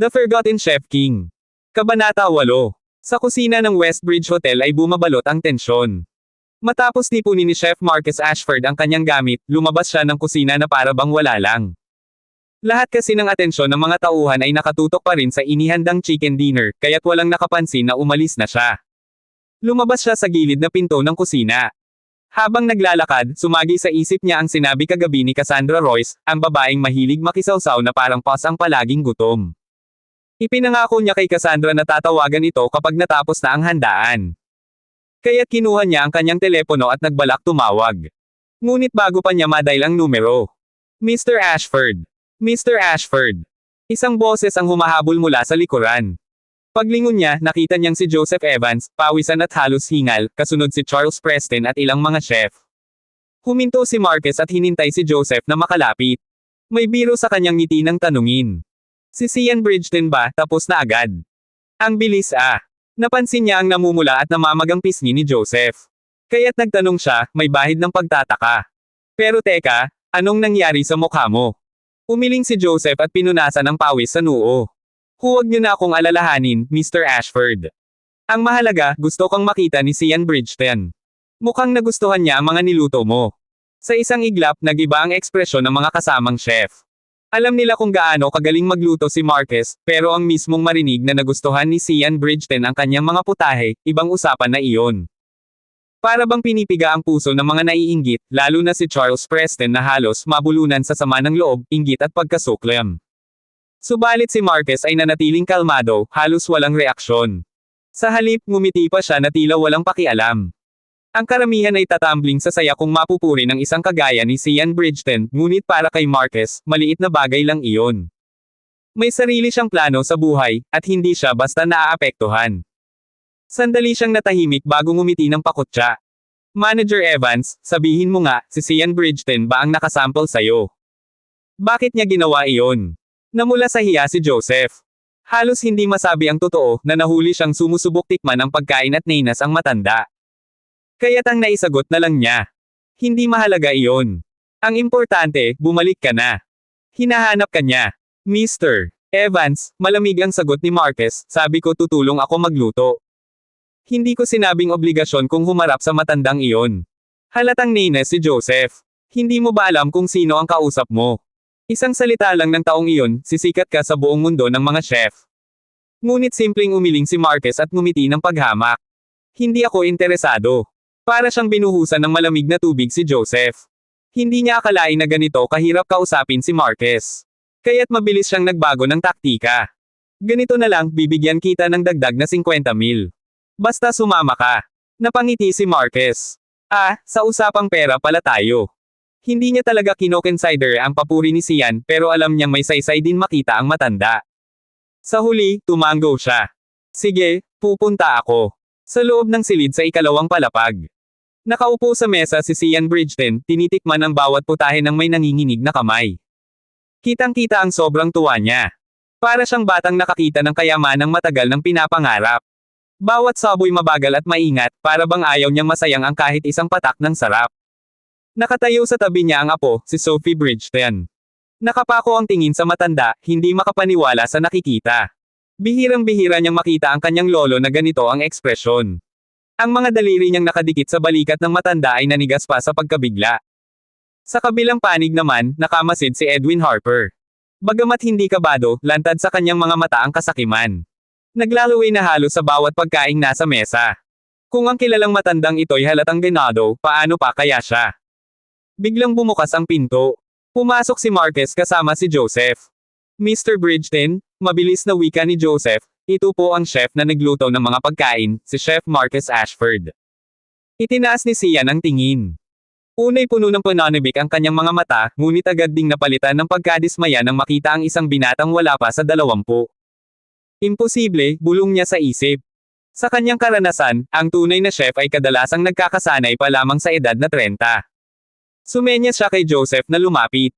The Forgotten Chef King. Kabanata 8. Sa kusina ng Westbridge Hotel ay bumabalot ang tensyon. Matapos tipunin ni Chef Marcus Ashford ang kanyang gamit, lumabas siya ng kusina na para bang wala lang. Lahat kasi ng atensyon ng mga tauhan ay nakatutok pa rin sa inihandang chicken dinner, kaya't walang nakapansin na umalis na siya. Lumabas siya sa gilid na pinto ng kusina. Habang naglalakad, sumagi sa isip niya ang sinabi kagabi ni Cassandra Royce, ang babaeng mahilig makisawsaw na parang pas ang palaging gutom. Ipinangako niya kay Cassandra na tatawagan ito kapag natapos na ang handaan. Kaya't kinuha niya ang kanyang telepono at nagbalak tumawag. Ngunit bago pa niya madial ang numero. Mr. Ashford. Mr. Ashford. Isang boses ang humahabol mula sa likuran. Paglingon niya, nakita niyang si Joseph Evans, pawisan at halos hingal, kasunod si Charles Preston at ilang mga chef. Huminto si Marcus at hinintay si Joseph na makalapit. May biro sa kanyang ngiti ng tanungin. Si Sian Bridgeton ba, tapos na agad? Ang bilis ah. Napansin niya ang namumula at namamagang pisngi ni Joseph. Kaya't nagtanong siya, may bahid ng pagtataka. Pero teka, anong nangyari sa mukha mo? Umiling si Joseph at pinunasan ang pawis sa noo. Huwag niyo na akong alalahanin, Mr. Ashford. Ang mahalaga, gusto kang makita ni Sian Bridgeton. Mukhang nagustuhan niya ang mga niluto mo. Sa isang iglap, nag-iba ang ekspresyon ng mga kasamang chef. Alam nila kung gaano kagaling magluto si Marcus, pero ang mismong marinig na nagustuhan ni Sian Bridgeton ang kanyang mga putahe, ibang usapan na iyon. Para bang pinipiga ang puso ng mga naiinggit, lalo na si Charles Preston na halos mabulunan sa sama ng loob, inggit at pagkasuklam. Subalit si Marcus ay nanatiling kalmado, halos walang reaksyon. Sa halip, ngumiti pa siya na tila walang pakialam. Ang karamihan ay tatambling sa saya kung mapupuri ng isang kagaya ni Sian Bridgeton, ngunit para kay Marcus, maliit na bagay lang iyon. May sarili siyang plano sa buhay, at hindi siya basta naaapektuhan. Sandali siyang natahimik bago ngumiti ng pakutsa. Manager Evans, sabihin mo nga, si Sian Bridgeton ba ang nakasample sa'yo? Bakit niya ginawa iyon? Namula sa hiya si Joseph. Halos hindi masabi ang totoo, na nahuli siyang sumusubok tikman ang pagkain at nainas ang matanda. Kaya't ang naisagot na lang niya. Hindi mahalaga iyon. Ang importante, bumalik ka na. Hinahanap ka niya. Mr. Evans, malamig ang sagot ni Marcus, sabi ko tutulong ako magluto. Hindi ko sinabing obligasyon kung humarap sa matandang iyon. Halatang nainis si Joseph. Hindi mo ba alam kung sino ang kausap mo? Isang salita lang ng taong iyon, sisikat ka sa buong mundo ng mga chef. Ngunit simpleng umiling si Marcus at ngumiti ng paghamak. Hindi ako interesado. Para siyang binuhusan ng malamig na tubig si Joseph. Hindi niya akalain na ganito kahirap kausapin si Marcus. Kaya't mabilis siyang nagbago ng taktika. Ganito na lang, bibigyan kita ng dagdag na 50,000. Basta sumama ka. Napangiti si Marcus. Sa usapang pera pala tayo. Hindi niya talaga kinoconsider ang papuri ni Sian, pero alam niyang may saysay din makita ang matanda. Sa huli, tumango siya. Sige, pupunta ako. Sa loob ng silid sa ikalawang palapag. Nakaupo sa mesa si Sian Bridgeton, tinitikman ang bawat putahe ng may nanginginig na kamay. Kitang-kita ang sobrang tuwa niya. Para siyang batang nakakita ng kayamanang matagal ng pinapangarap. Bawat saboy mabagal at maingat, para bang ayaw niyang masayang ang kahit isang patak ng sarap. Nakatayo sa tabi niya ang apo, si Sophie Bridgeton. Nakapako ang tingin sa matanda, hindi makapaniwala sa nakikita. Bihirang-bihira niyang makita ang kanyang lolo na ganito ang ekspresyon. Ang mga daliri niyang nakadikit sa balikat ng matanda ay nanigas pa sa pagkabigla. Sa kabilang panig naman, nakamasid si Edwin Harper. Bagamat hindi kabado, lantad sa kanyang mga mata ang kasakiman. Naglalaway na halos sa bawat pagkaing nasa mesa. Kung ang kilalang matandang ito'y halatang ganado, paano pa kaya siya? Biglang bumukas ang pinto. Pumasok si Marcus kasama si Joseph. Mr. Bridgeton, mabilis na wika ni Joseph, ito po ang chef na nagluto ng mga pagkain, si Chef Marcus Ashford. Itinaas ni Sian ang tingin. Unay puno ng pananabik ang kanyang mga mata, ngunit agad ding napalitan ng pagkadismaya nang makita ang isang binatang wala pa sa 20. Imposible, bulong niya sa isip. Sa kanyang karanasan, ang tunay na chef ay kadalasang nagkakasanay pa lamang sa edad na 30. Sumenyas siya kay Joseph na lumapit.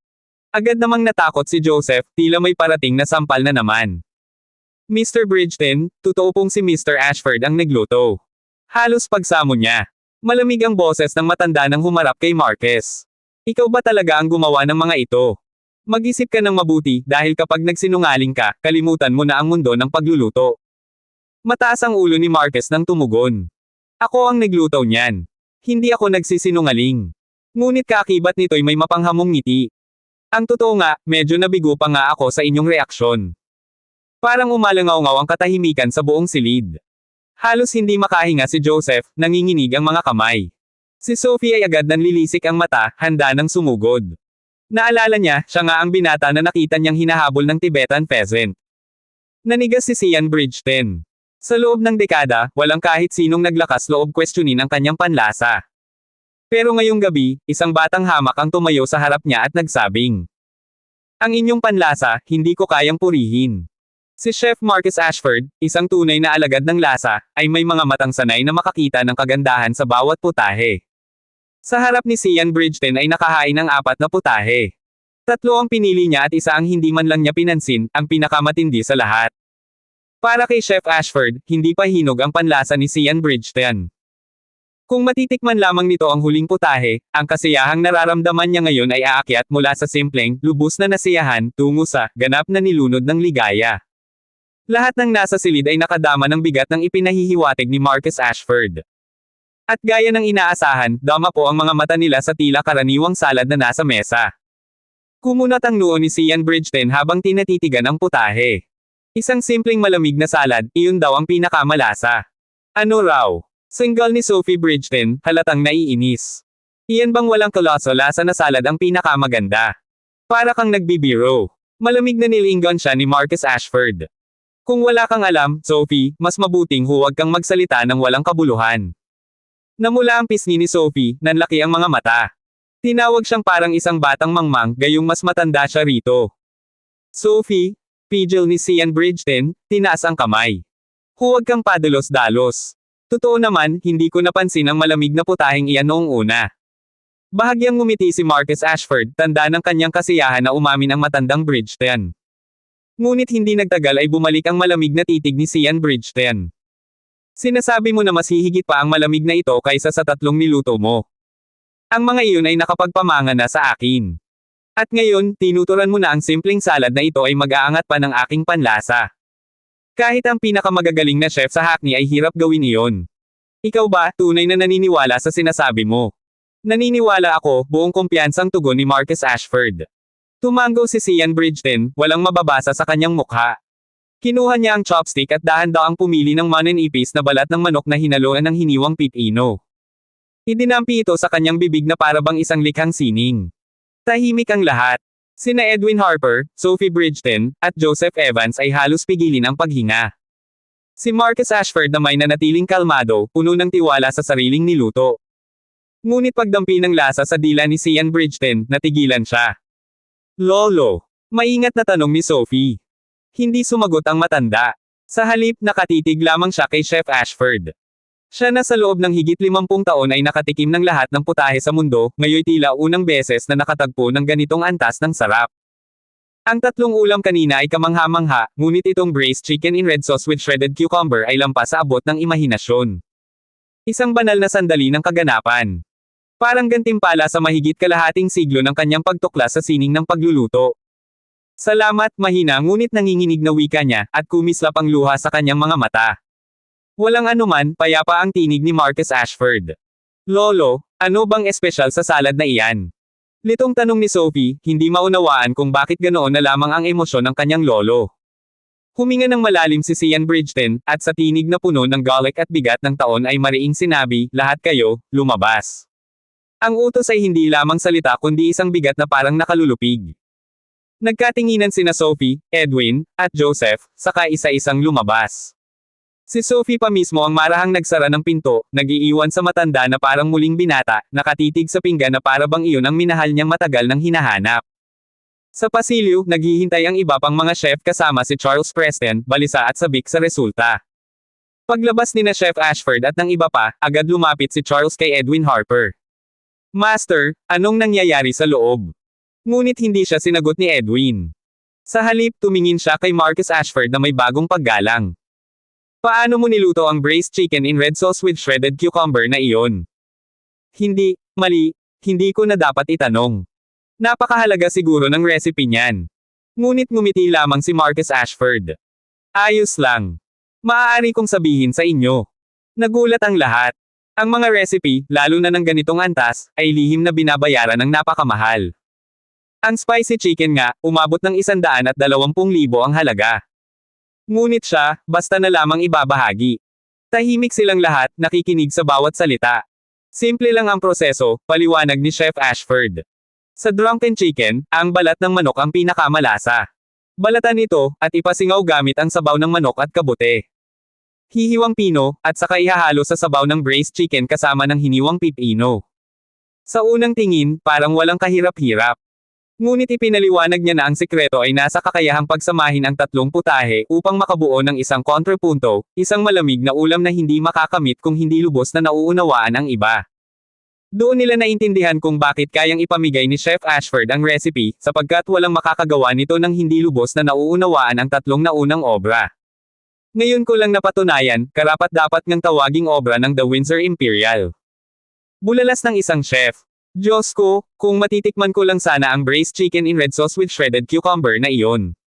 Agad namang natakot si Joseph, tila may parating na sampal na naman. Mr. Bridgeton, totoo pong si Mr. Ashford ang nagluto. Halos pagsamo niya. Malamig ang boses ng matanda nang humarap kay Marcus. Ikaw ba talaga ang gumawa ng mga ito? Mag-isip ka ng mabuti dahil kapag nagsinungaling ka, kalimutan mo na ang mundo ng pagluluto. Mataas ang ulo ni Marcus nang tumugon. Ako ang nagluto niyan. Hindi ako nagsisinungaling. Ngunit kaakibat nito'y may mapanghamong ngiti. Ang totoo nga, medyo nabigo pa nga ako sa inyong reaksyon. Parang umalangaw-ngaw ang katahimikan sa buong silid. Halos hindi makahinga si Joseph, nanginginig ang mga kamay. Si Sophie ay agad nanlilisik ang mata, handa ng sumugod. Naalala niya, siya nga ang binata na nakita niyang hinahabol ng Tibetan peasant. Nanigas si Sian Bridgeton. Sa loob ng dekada, walang kahit sinong naglakas loob questionin ang kanyang panlasa. Pero ngayong gabi, isang batang hamak ang tumayo sa harap niya at nagsabing, ang inyong panlasa, hindi ko kayang purihin. Si Chef Marcus Ashford, isang tunay na alagad ng lasa, ay may mga matang sanay na makakita ng kagandahan sa bawat putahe. Sa harap ni Sian Bridgeton ay nakahain ng 4 na putahe. 3 ang pinili niya at isa ang hindi man lang niya pinansin, ang pinakamatindi sa lahat. Para kay Chef Ashford, hindi pa hinog ang panlasa ni Sian Bridgeton. Kung matitikman lamang nito ang huling putahe, ang kasiyahang nararamdaman niya ngayon ay aakyat mula sa simpleng, lubos na nasiyahan, tungo sa, ganap na nilunod ng ligaya. Lahat ng nasa silid ay nakadama ng bigat ng ipinahihiwatig ni Marcus Ashford. At gaya ng inaasahan, dama po ang mga mata nila sa tila karaniwang salad na nasa mesa. Kumunat ang noo ni Sian Bridgeton habang tinatitigan ang putahe. Isang simpleng malamig na salad, iyon daw ang pinakamalasa. Ano raw? Single ni Sophie Bridgeton, halatang naiinis. Iyan bang walang kaloso-lasa na salad ang pinakamaganda? Para kang nagbibiro. Malamig na nilingon siya ni Marcus Ashford. Kung wala kang alam, Sophie, mas mabuting huwag kang magsalita ng walang kabuluhan. Namula ang pisngi ni Sophie, nanlaki ang mga mata. Tinawag siyang parang isang batang mangmang, gayong mas matanda siya rito. Sophie, pigil ni Sian Bridgeton, tinaas ang kamay. Huwag kang padalos-dalos. Totoo naman, hindi ko napansin ang malamig na putaheng iyan noong una. Bahagyang ngumiti si Marcus Ashford, tanda ng kanyang kasiyahan na umamin ang matandang Bridgeton. Ngunit hindi nagtagal ay bumalik ang malamig na titig ni Sian Bridgeton. Sinasabi mo na mas hihigit pa ang malamig na ito kaysa sa 3 niluto mo. Ang mga iyon ay nakapagpamanga na sa akin. At ngayon, tinuturan mo na ang simpleng salad na ito ay mag-aangat pa ng aking panlasa. Kahit ang pinakamagagaling na chef sa Hackney ay hirap gawin iyon. Ikaw ba, tunay na naniniwala sa sinasabi mo? Naniniwala ako, buong kumpiyansang tugon ni Marcus Ashford. Tumango si Sian Bridgeton, walang mababasa sa kanyang mukha. Kinuha niya ang chopstick at dahan-daang pumili ng mananipis na balat ng manok na hinaluan ng hiniwang pipino. Idinampi ito sa kanyang bibig na parabang isang likhang sining. Tahimik ang lahat. Sina Edwin Harper, Sophie Bridgeton, at Joseph Evans ay halos pigilin ang paghinga. Si Marcus Ashford na may nanatiling kalmado, puno ng tiwala sa sariling niluto. Ngunit pagdampi ng lasa sa dila ni Sian Bridgeton, natigilan siya. Lolo, maingat na tanong ni Sophie. Hindi sumagot ang matanda. Sa halip, nakatitig lamang siya kay Chef Ashford. Siya na sa loob ng higit 50 taon ay nakatikim ng lahat ng putahe sa mundo, ngayon tila unang beses na nakatagpo ng ganitong antas ng sarap. Ang 3 ulam kanina ay kamangha-mangha, ngunit itong braised chicken in red sauce with shredded cucumber ay lampas sa abot ng imahinasyon. Isang banal na sandali ng kaganapan. Parang gantimpala sa mahigit kalahating siglo ng kanyang pagtuklas sa sining ng pagluluto. Salamat, mahina ngunit nanginginig na wika niya, at kumislap ang luha sa kanyang mga mata. Walang anuman, payapa ang tinig ni Marcus Ashford. Lolo, ano bang espesyal sa salad na iyan? Litong tanong ni Sophie, hindi maunawaan kung bakit ganoon na lamang ang emosyon ng kanyang lolo. Huminga ng malalim si Sian Bridgeton, at sa tinig na puno ng galit at bigat ng taon ay mariing sinabi, lahat kayo, lumabas. Ang utos ay hindi lamang salita kundi isang bigat na parang nakalulupig. Nagkatinginan sina Sophie, Edwin, at Joseph, saka isa-isang lumabas. Si Sophie pa mismo ang marahang nagsara ng pinto, nag-iiwan sa matanda na parang muling binata, nakatitig sa pinggan na parabang iyon ang minahal niyang matagal nang hinahanap. Sa pasilyo, naghihintay ang iba pang mga chef kasama si Charles Preston, balisa at sabik sa resulta. Paglabas ni na Chef Ashford at ng iba pa, agad lumapit si Charles kay Edwin Harper. Master, anong nangyayari sa loob? Ngunit hindi siya sinagot ni Edwin. Sa halip, tumingin siya kay Marcus Ashford na may bagong paggalang. Paano mo niluto ang braised chicken in red sauce with shredded cucumber na iyon? Hindi, mali, hindi ko na dapat itanong. Napakahalaga siguro ng recipe niyan. Ngunit ngumiti lamang si Marcus Ashford. Ayos lang. Maaari kong sabihin sa inyo. Nagulat ang lahat. Ang mga recipe, lalo na ng ganitong antas, ay lihim na binabayaran ng napakamahal. Ang spicy chicken nga, umabot ng 120,000 ang halaga. Ngunit siya, basta na lamang ibabahagi. Tahimik silang lahat, nakikinig sa bawat salita. Simple lang ang proseso, paliwanag ni Chef Ashford. Sa drunken chicken, ang balat ng manok ang pinakamalasa. Balatan ito, at ipasingaw gamit ang sabaw ng manok at kabute. Hihiwang pino, at saka ihahalo sa sabaw ng braised chicken kasama ng hiniwang pipino. Sa unang tingin, parang walang kahirap-hirap. Ngunit ipinaliwanag niya na ang sikreto ay nasa kakayahang pagsamahin ang tatlong putahe upang makabuo ng isang kontrapunto, isang malamig na ulam na hindi makakamit kung hindi lubos na nauunawaan ang iba. Doon nila naintindihan kung bakit kayang ipamigay ni Chef Ashford ang recipe, sapagkat walang makakagawa nito ng hindi lubos na nauunawaan ang tatlong naunang obra. Ngayon ko lang napatunayan, karapat-dapat ngang tawaging obra ng The Windsor Imperial. Bulalas ng isang chef. Diyos ko, kung matitikman ko lang sana ang braised chicken in red sauce with shredded cucumber na iyon.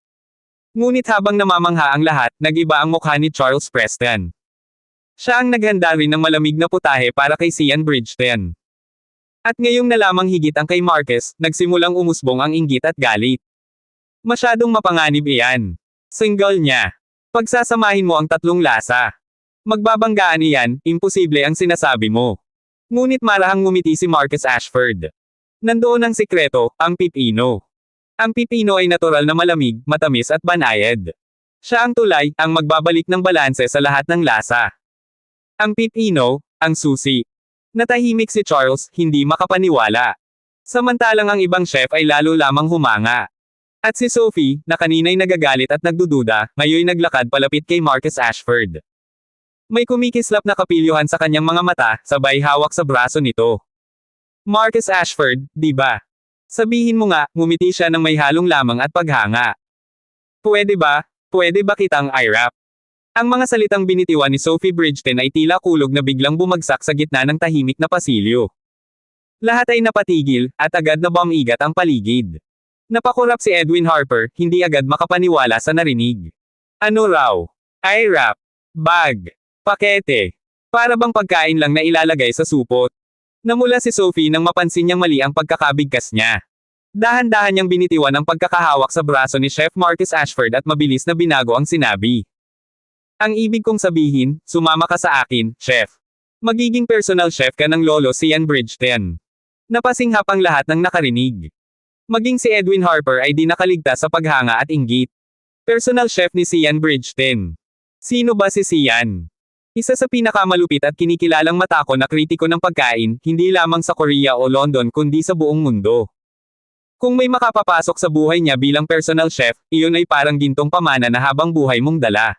Ngunit habang namamangha ang lahat, nag-iba ang mukha ni Charles Preston. Siya ang naghanda rin ng malamig na putahe para kay Sian Bridgeton. At ngayong nalamang higit ang kay Marcus, nagsimulang umusbong ang inggit at galit. Masyadong mapanganib iyan. Single niya. Pagsasamahin mo ang tatlong lasa. Magbabanggaan iyan, imposible ang sinasabi mo. Ngunit marahang ngumiti si Marcus Ashford. Nandoon ang sikreto, ang pipino. Ang pipino ay natural na malamig, matamis at banayad. Siya ang tulay, ang magbabalik ng balanse sa lahat ng lasa. Ang pipino, ang susi. Natahimik si Charles, hindi makapaniwala. Samantalang ang ibang chef ay lalo lamang humanga. At si Sophie, na kanina'y nagagalit at nagdududa, ngayoy naglakad palapit kay Marcus Ashford. May kumikislap na kapilyuhan sa kanyang mga mata, sabay hawak sa braso nito. Marcus Ashford, di ba? Sabihin mo nga, ngumiti siya ng may halong lamang at paghanga. Pwede ba kitang i-rap? Ang mga salitang binitiwan ni Sophie Bridgeton ay tila kulog na biglang bumagsak sa gitna ng tahimik na pasilyo. Lahat ay napatigil, at agad na bumigat ang paligid. Napakurap si Edwin Harper, hindi agad makapaniwala sa narinig. Ano raw? I-wrap. Bag. Pakete. Para bang pagkain lang na ilalagay sa supot. Namula si Sophie nang mapansin niyang mali ang pagkakabigkas niya. Dahan-dahan niyang binitiwan ang pagkakahawak sa braso ni Chef Marcus Ashford at mabilis na binago ang sinabi. Ang ibig kong sabihin, sumama ka sa akin, Chef. Magiging personal chef ka ng lolo Sian Bridgeton. Napasinghap ang lahat ng nakarinig. Maging si Edwin Harper ay di nakaligtas sa paghanga at inggit. Personal chef ni Sian Bridgeton. Sino ba si Sian? Isa sa pinakamalupit at kinikilalang matako na kritiko ng pagkain, hindi lamang sa Korea o London kundi sa buong mundo. Kung may makapapasok sa buhay niya bilang personal chef, iyon ay parang gintong pamana na habang buhay mong dala.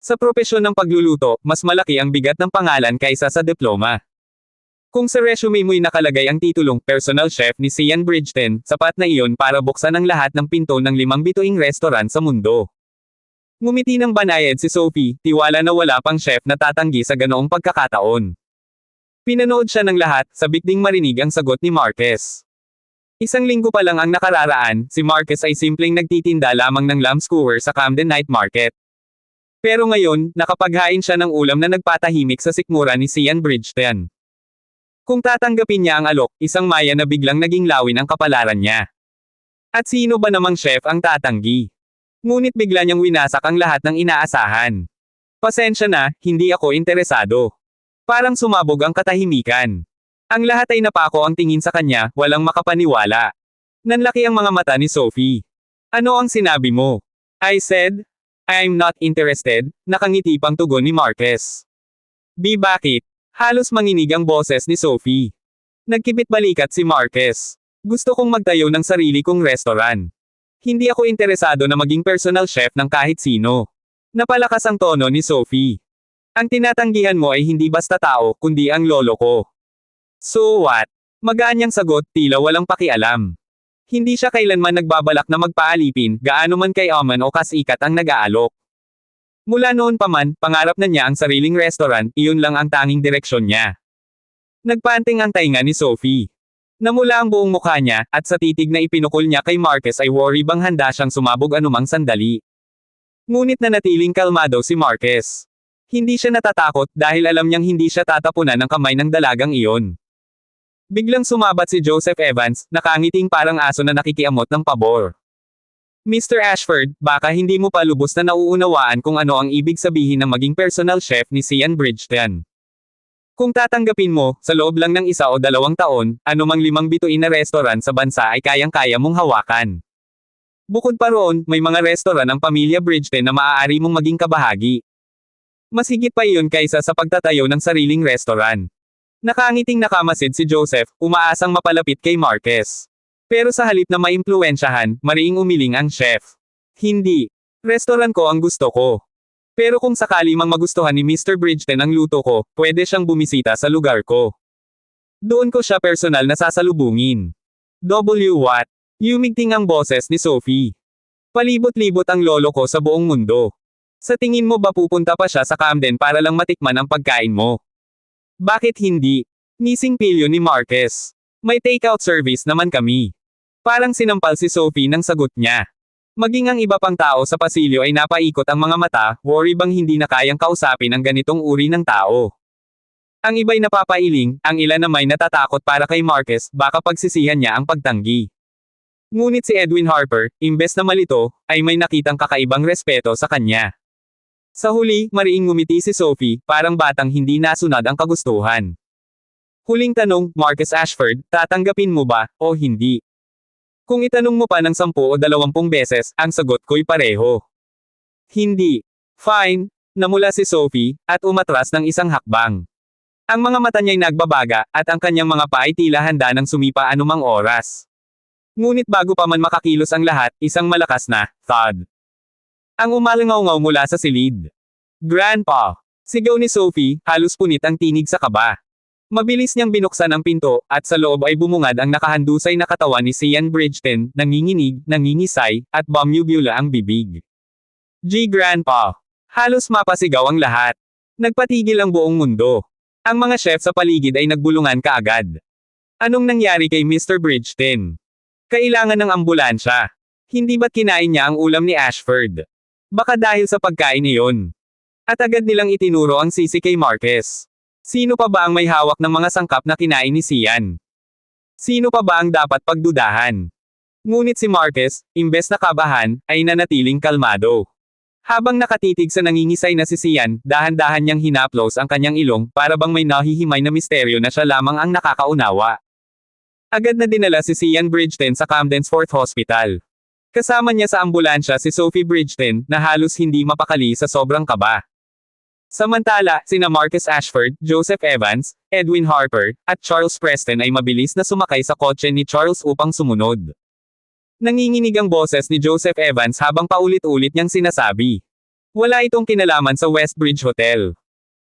Sa propesyon ng pagluluto, mas malaki ang bigat ng pangalan kaysa sa diploma. Kung sa resume mo'y nakalagay ang titulong Personal Chef ni Sian Bridgeton, sapat na iyon para buksan ang lahat ng pinto ng 5 bituing restaurant sa mundo. Ngumiti ng banayad si Sophie, tiwala na wala pang chef na tatanggi sa ganoong pagkakataon. Pinanood siya ng lahat, sabik ding marinig ang sagot ni Marcus. Isang linggo pa lang ang nakararaan, si Marcus ay simpleng nagtitinda lamang ng lamb skewer sa Camden Night Market. Pero ngayon, nakapaghain siya ng ulam na nagpatahimik sa sikmura ni Sian Bridgeton. Kung tatanggapin niya ang alok, isang maya na biglang naging lawin ang kapalaran niya. At sino ba namang chef ang tatanggi? Ngunit bigla niyang winasak ang lahat ng inaasahan. Pasensya na, hindi ako interesado. Parang sumabog ang katahimikan. Ang lahat ay napako ang tingin sa kanya, walang makapaniwala. Nanlaki ang mga mata ni Sophie. Ano ang sinabi mo? I said, I'm not interested, nakangiti pang tugon ni Marcus. Bakit? Halos manginig ang boses ni Sophie. Nagkibit balikat si Marcus. Gusto kong magtayo ng sarili kong restaurant. Hindi ako interesado na maging personal chef ng kahit sino. Napalakas ang tono ni Sophie. Ang tinatanggihan mo ay hindi basta tao, kundi ang lolo ko. So what? Magaan niyang sagot, tila walang pakialam. Hindi siya kailanman nagbabalak na magpaalipin, gaano man kay Oman o kasikat ang nag-aalok. Mula noon pa man, pangarap na niya ang sariling restaurant, iyon lang ang tanging direksyon niya. Nagpanting ang tainga ni Sophie. Namula ang buong mukha niya, at sa titig na ipinukol niya kay Marquez ay worry bang handa siyang sumabog anumang sandali. Ngunit nanatiling kalmado si Marquez. Hindi siya natatakot dahil alam niyang hindi siya tatapunan ng kamay ng dalagang iyon. Biglang sumabat si Joseph Evans, nakangiting parang aso na nakikiamot ng pabor. Mr. Ashford, baka hindi mo pa lubos na nauunawaan kung ano ang ibig sabihin ng maging personal chef ni Sian Bridgeton. Kung tatanggapin mo, sa loob lang ng 1 o 2 taon, anumang 5 bituin na restaurant sa bansa ay kayang-kaya mong hawakan. Bukod pa roon, may mga restaurant ng pamilya Bridgeton na maaari mong maging kabahagi. Mas higit pa iyon kaysa sa pagtatayo ng sariling restaurant. Nakangiting nakamasid si Joseph, umaasang mapalapit kay Marquez. Pero sa halip na maimpluwensyahan, mariing umiling ang chef. Hindi. Restaurant ko ang gusto ko. Pero kung sakali mang magustuhan ni Mr. Bridgeton ang luto ko, pwede siyang bumisita sa lugar ko. Doon ko siya personal na sasalubungin. What? Yumigting ang boses ni Sophie. Palibot-libot ang lolo ko sa buong mundo. Sa tingin mo ba pupunta pa siya sa Camden para lang matikman ang pagkain mo? Bakit hindi? Ngising pilyo ni Marquez. May takeout service naman kami. Parang sinampal si Sophie ng sagot niya. Maging ang iba pang tao sa pasilyo ay napaikot ang mga mata, worry bang hindi na kayang kausapin ang ganitong uri ng tao. Ang iba'y napapailing, ang ilan na may natatakot para kay Marquez, baka pagsisihan niya ang pagtanggi. Ngunit si Edwin Harper, imbes na malito, ay may nakitang kakaibang respeto sa kanya. Sa huli, mariing ngumiti si Sophie, parang batang hindi nasunod ang kagustuhan. Huling tanong, Marquez Ashford, tatanggapin mo ba, o hindi? Kung itanong mo pa ng 10 o 20 beses, ang sagot ko'y pareho. Hindi. Fine, namula si Sophie, at umatras ng isang hakbang. Ang mga mata niya'y nagbabaga, at ang kanyang mga paa ay tila handa ng sumipa anumang oras. Ngunit bago pa man makakilos ang lahat, isang malakas na, thud. Ang umalangaw-ngaw mula sa silid. Grandpa! Sigaw ni Sophie, halos punit ang tinig sa kaba. Mabilis niyang binuksan ang pinto, at sa loob ay bumungad ang nakahandusay na katawan ni Sian Bridgeton, nanginginig, nangingisay, at bumubula ang bibig. Grandpa! Halos mapasigaw ang lahat. Nagpatigil ang buong mundo. Ang mga chef sa paligid ay nagbulungan kaagad. Anong nangyari kay Mr. Bridgeton? Kailangan ng ambulansya. Hindi ba't kinain niya ang ulam ni Ashford? Baka dahil sa pagkain iyon. At agad nilang itinuro ang sisi kay Marquez. Sino pa ba ang may hawak ng mga sangkap na kinain ni Sian? Sino pa ba ang dapat pagdudahan? Ngunit si Marquez, imbes na kabahan, ay nanatiling kalmado. Habang nakatitig sa nangingisay na si Sian, dahan-dahan niyang hinaplos ang kanyang ilong, para bang may nahihimay na misteryo na siya lamang ang nakakaunawa. Agad na dinala si Sian Bridgeton sa Camden's Fourth Hospital. Kasama niya sa ambulansya si Sophie Bridgeton, na halos hindi mapakali sa sobrang kaba. Samantala, sina Marquez Ashford, Joseph Evans, Edwin Harper, at Charles Preston ay mabilis na sumakay sa kotse ni Charles upang sumunod. Nanginginig ang boses ni Joseph Evans habang paulit-ulit niyang sinasabi. Wala itong kinalaman sa Westbridge Hotel.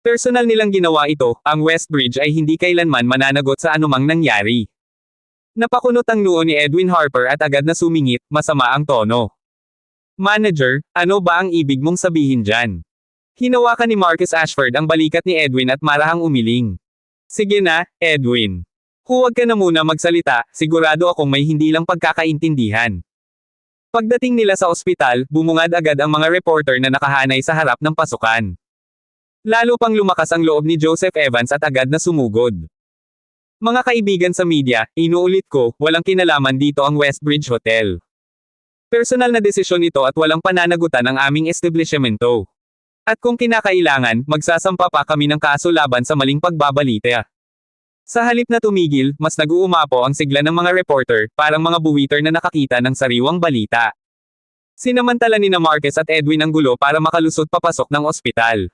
Personal nilang ginawa ito, ang Westbridge ay hindi kailanman mananagot sa anumang nangyari. Napakunot ang noo ni Edwin Harper at agad na sumingit, masama ang tono. Manager, ano ba ang ibig mong sabihin dyan? Hinawakan ni Marquez Ashford ang balikat ni Edwin at marahang umiling. Sige na, Edwin. Huwag ka na muna magsalita, sigurado akong may hindi lang pagkakaintindihan. Pagdating nila sa ospital, bumungad agad ang mga reporter na nakahanay sa harap ng pasukan. Lalo pang lumakas ang loob ni Joseph Evans at agad na sumugod. Mga kaibigan sa media, inuulit ko, walang kinalaman dito ang Westbridge Hotel. Personal na desisyon ito at walang pananagutan ang aming establishmento. At kung kinakailangan, magsasampa pa kami ng kaso laban sa maling pagbabalita. Sa halip na tumigil, mas nag-uumapo ang sigla ng mga reporter, parang mga buwiter na nakakita ng sariwang balita. Sinamantala ni na Marquez at Edwin ang gulo para makalusot papasok ng ospital.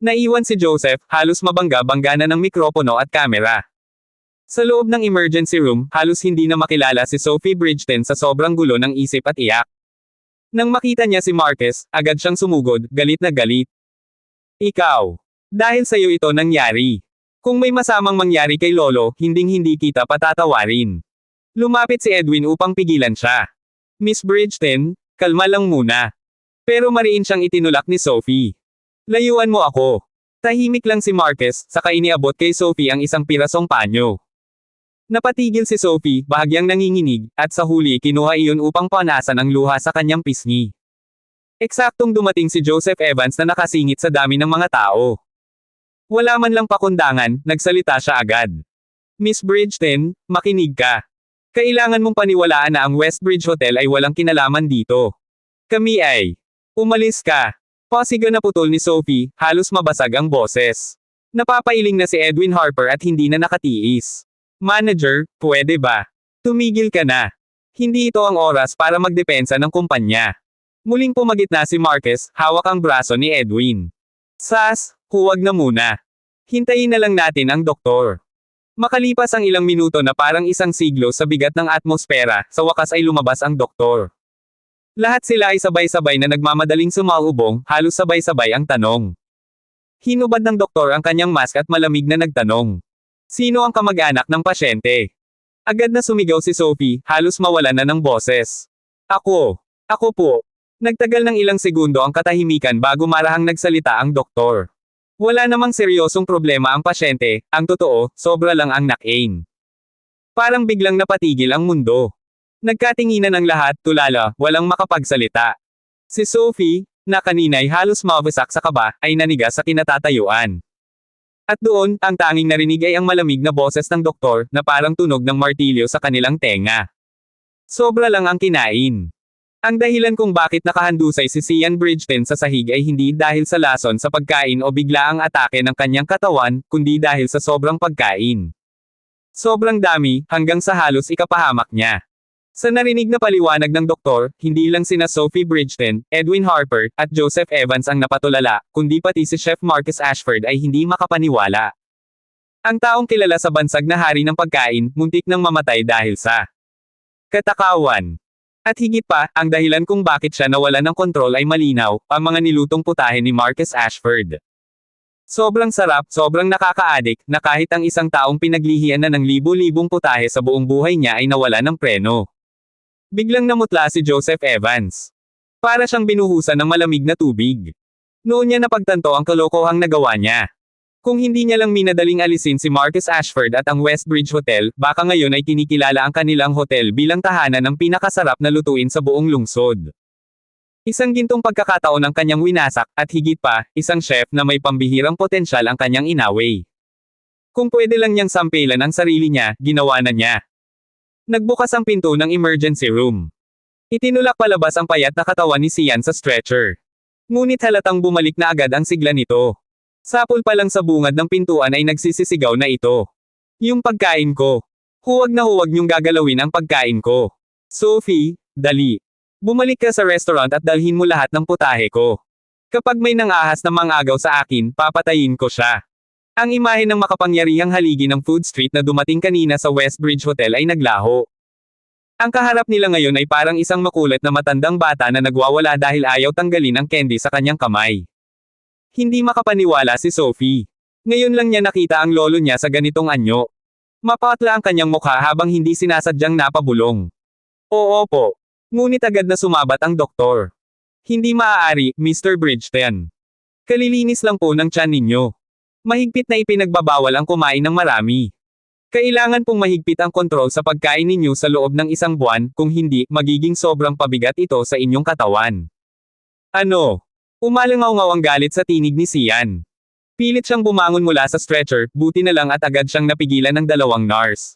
Naiwan si Joseph, halos mabangga-bangga na ng mikropono at kamera. Sa loob ng emergency room, halos hindi na makilala si Sophie Bridgeton sa sobrang gulo ng isip at iyak. Nang makita niya si Marquez, agad siyang sumugod, galit na galit. Ikaw. Dahil sa'yo ito nangyari. Kung may masamang mangyari kay Lolo, hinding-hindi kita patatawarin. Lumapit si Edwin upang pigilan siya. Miss Bridgeton, kalma lang muna. Pero mariin siyang itinulak ni Sophie. Layuan mo ako. Tahimik lang si Marquez, saka iniabot kay Sophie ang isang pirasong panyo. Napatigil si Sophie, bahagyang nanginginig, at sa huli kinuha iyon upang panasan ang luha sa kanyang pisngi. Eksaktong dumating si Joseph Evans na nakasingit sa dami ng mga tao. Wala man lang pakundangan, nagsalita siya agad. Miss Bridgeton, makinig ka. Kailangan mong paniwalaan na ang Westbridge Hotel ay walang kinalaman dito. Kami ay, umalis ka. Pasiga na putol ni Sophie, halos mabasag ang boses. Napapailing na si Edwin Harper at hindi na nakatiis. Manager, pwede ba? Tumigil ka na. Hindi ito ang oras para magdepensa ng kumpanya. Muling pumagitna si Marquez, hawak ang braso ni Edwin. Sas, huwag na muna. Hintayin na lang natin ang doktor. Makalipas ang ilang minuto na parang isang siglo sa bigat ng atmosfera, sa wakas ay lumabas ang doktor. Lahat sila ay sabay-sabay na nagmamadaling sumaubong, halos sabay-sabay ang tanong. Hinubad ng doktor ang kanyang mask at malamig na nagtanong. Sino ang kamag-anak ng pasyente? Agad na sumigaw si Sophie, halos mawalan na ng boses. Ako. Ako po. Nagtagal ng ilang segundo ang katahimikan bago marahang nagsalita ang doktor. Wala namang seryosong problema ang pasyente, ang totoo, sobra lang ang nakain. Parang biglang napatigil ang mundo. Nagkatinginan ang lahat, tulala, walang makapagsalita. Si Sophie, na kanina'y halos mawasak sa kaba, ay nanigas sa kinatatayuan. At doon, ang tanging narinig ay ang malamig na boses ng doktor, na parang tunog ng martilyo sa kanilang tenga. Sobra lang ang kinain. Ang dahilan kung bakit nakahandusay si Sian Bridgeton sa sahig ay hindi dahil sa lason sa pagkain o biglaang atake ng kanyang katawan, kundi dahil sa sobrang pagkain. Sobrang dami, hanggang sa halos ikapahamak niya. Sa narinig na paliwanag ng doktor, hindi lang sina Sophie Bridgeton, Edwin Harper, at Joseph Evans ang napatulala, kundi pati si Chef Marcus Ashford ay hindi makapaniwala. Ang taong kilala sa bansag na hari ng pagkain, muntik nang mamatay dahil sa katakawan. At higit pa, ang dahilan kung bakit siya nawala ng kontrol ay malinaw, ang mga nilutong putahe ni Marcus Ashford. Sobrang sarap, sobrang nakaka-addict, na kahit ang isang taong pinaglihian na ng libo-libong putahe sa buong buhay niya ay nawala ng preno. Biglang namutla si Joseph Evans. Para siyang binuhusan ng malamig na tubig. Noon niya napagtanto ang kalokohang nagawa niya. Kung hindi niya lang minadaling alisin si Marcus Ashford at ang Westbridge Hotel, baka ngayon ay kinikilala ang kanilang hotel bilang tahanan ng pinakasarap na lutuin sa buong lungsod. Isang gintong pagkakataon ang kanyang winasak, at higit pa, isang chef na may pambihirang potensyal ang kanyang inaway. Kung pwede lang niyang sampilan ang sarili niya, ginawa na niya. Nagbukas ang pinto ng emergency room. Itinulak palabas ang payat na katawan ni Sian sa stretcher. Ngunit halatang bumalik na agad ang sigla nito. Sapul pa lang sa bungad ng pintuan ay nagsisisigaw na ito. Yung pagkain ko. Huwag na huwag niyong gagalawin ang pagkain ko. Sophie, dali. Bumalik ka sa restaurant at dalhin mo lahat ng putahe ko. Kapag may nangahas na mangagaw sa akin, papatayin ko siya. Ang imahe ng makapangyarihang haligi ng food street na dumating kanina sa Westbridge Hotel ay naglaho. Ang kaharap nila ngayon ay parang isang makulit na matandang bata na nagwawala dahil ayaw tanggalin ang candy sa kanyang kamay. Hindi makapaniwala si Sophie. Ngayon lang niya nakita ang lolo niya sa ganitong anyo. Mapatla ang kanyang mukha habang hindi sinasadyang napabulong. Oo po. Ngunit agad na sumabat ang doktor. Hindi maaari, Mr. Bridgeton. Kalilinis lang po ng tiyan ninyo. Mahigpit na ipinagbabawal ang kumain ng marami. Kailangan pong mahigpit ang kontrol sa pagkain ninyo sa loob ng isang buwan, kung hindi, magiging sobrang pabigat ito sa inyong katawan. Ano? Umalangaw-ngaw ang galit sa tinig ni Sian. Pilit siyang bumangon mula sa stretcher, buti na lang at agad siyang napigilan ng dalawang nurse.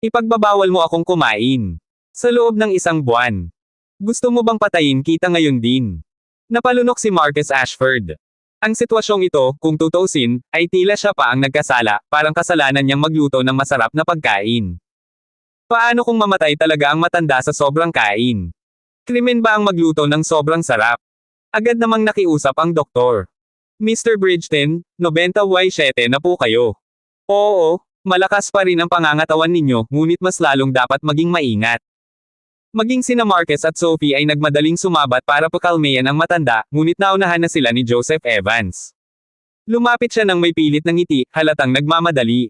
Ipagbabawal mo akong kumain. Sa loob ng isang buwan. Gusto mo bang patayin kita ngayon din? Napalunok si Marcus Ashford. Ang sitwasyong ito, kung tutuusin, ay tila siya pa ang nagkasala, parang kasalanan niyang magluto ng masarap na pagkain. Paano kung mamatay talaga ang matanda sa sobrang kain? Krimen ba ang magluto ng sobrang sarap? Agad namang nakiusap ang doktor. Mr. Bridgeton, 97 na po kayo. Oo, malakas pa rin ang pangangatawan ninyo, ngunit mas lalong dapat maging maingat. Maging sina Marcus at Sophie ay nagmadaling sumabat para pakalmayan ang matanda, ngunit naunahan na sila ni Joseph Evans. Lumapit siya ng may pilit ng ngiti, halatang nagmamadali.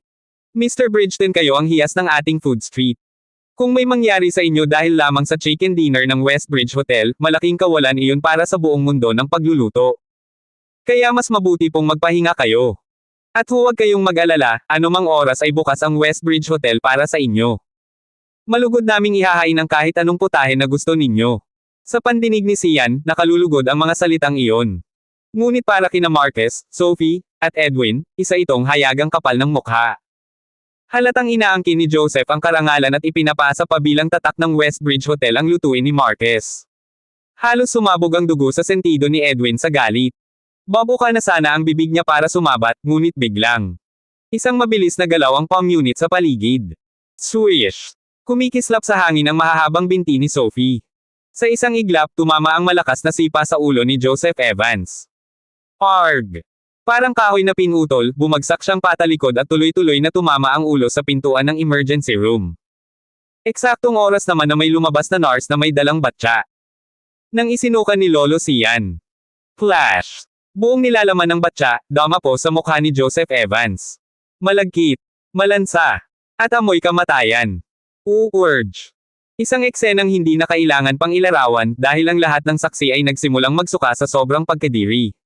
Mr. Bridgeton, kayo ang hiyas ng ating food street. Kung may mangyari sa inyo dahil lamang sa chicken dinner ng Westbridge Hotel, malaking kawalan iyon para sa buong mundo ng pagluluto. Kaya mas mabuti pong magpahinga kayo. At huwag kayong mag-alala, anumang oras ay bukas ang Westbridge Hotel para sa inyo. Malugod naming ihahain ang kahit anong putahe na gusto ninyo. Sa pandinig ni Sian, nakalulugod ang mga salitang iyon. Ngunit para kina Marcus, Sophie, at Edwin, isa itong hayagang kapal ng mukha. Halatang inaangkin ni Joseph ang karangalan at ipinapasa pa bilang tatak ng Westbridge Hotel ang lutuin ni Marcus. Halos sumabog ang dugo sa sentido ni Edwin sa galit. Babuka na sana ang bibig niya para sumabat, ngunit biglang. Isang mabilis na galaw ang palm unit sa paligid. Swish! Kumikislap sa hangin ang mahahabang binti ni Sophie. Sa isang iglap, tumama ang malakas na sipa sa ulo ni Joseph Evans. Arg! Parang kahoy na pinutol, bumagsak siyang patalikod at tuloy-tuloy na tumama ang ulo sa pintuan ng emergency room. Eksaktong oras naman na may lumabas na nurse na may dalang batya. Nang isinukan ni Lolo Sian. Flash! Buong nilalaman ng batya, dama po sa mukha ni Joseph Evans. Malagkit, malansa, at amoy kamatayan. Urge. Isang eksenang hindi na kailangan pang ilarawan dahil ang lahat ng saksi ay nagsimulang magsuka sa sobrang pagkadiri.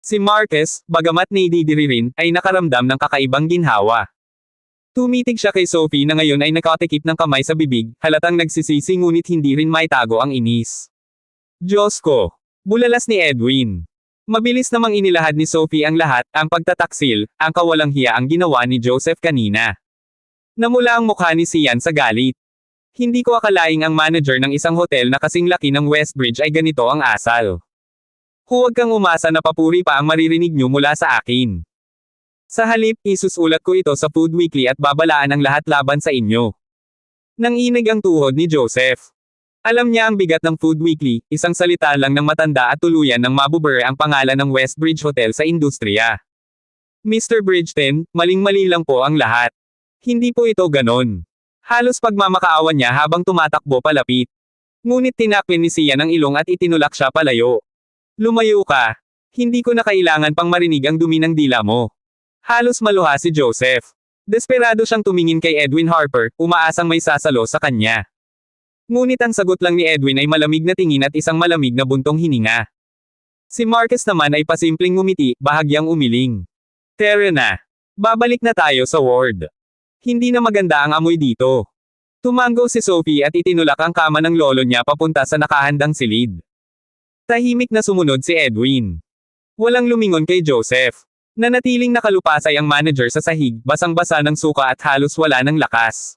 Si Marcus, bagamat nadidiri rin, ay nakaramdam ng kakaibang ginhawa. Tumitig siya kay Sophie na ngayon ay nakatikip ng kamay sa bibig, halatang nagsisisi ngunit hindi rin maitago ang inis. Diyos ko! Bulalas ni Edwin. Mabilis namang inilahad ni Sophie ang lahat, ang pagtataksil, ang kawalang hiya ang ginawa ni Joseph kanina. Namula ang mukha ni Sian sa galit. Hindi ko akalaing ang manager ng isang hotel na kasing laki ng Westbridge ay ganito ang asal. Huwag kang umasa na papuri pa ang maririnig niyo mula sa akin. Sa halip, isusulat ko ito sa Food Weekly at babalaan ang lahat laban sa inyo. Nanginig ang tuhod ni Joseph. Alam niya ang bigat ng Food Weekly, isang salita lang ng matanda at tuluyan ng mabubure ang pangalan ng Westbridge Hotel sa industriya. Mr. Bridgeton, maling-mali lang po ang lahat. Hindi po ito ganon. Halos pagmamakaawan niya habang tumatakbo palapit. Ngunit tinakwin ni Sian ang ilong at itinulak siya palayo. Lumayo ka. Hindi ko na kailangan pang marinig ang dumi ng dila mo. Halos maluha si Joseph. Desperado siyang tumingin kay Edwin Harper, umaasang may sasalo sa kanya. Ngunit ang sagot lang ni Edwin ay malamig na tingin at isang malamig na buntong hininga. Si Marcus naman ay pasimpleng ngumiti, bahagyang umiling. Tara na. Babalik na tayo sa ward. Hindi na maganda ang amoy dito. Tumango si Sophie at itinulak ang kama ng lolo niya papunta sa nakahandang silid. Tahimik na sumunod si Edwin. Walang lumingon kay Joseph. Nanatiling nakalupasay ang manager sa sahig, basang-basa ng suka at halos wala ng lakas.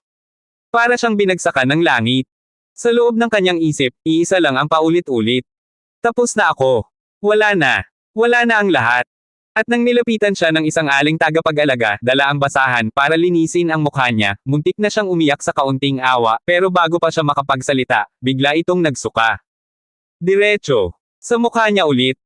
Para siyang binagsakan ng langit. Sa loob ng kanyang isip, iisa lang ang paulit-ulit. Tapos na ako. Wala na. Wala na ang lahat. At nang nilapitan siya ng isang aling tagapag-alaga, dala ang basahan para linisin ang mukha niya, muntik na siyang umiyak sa kaunting awa, pero bago pa siya makapagsalita, bigla itong nagsuka. Diretso. Sa mukha niya ulit.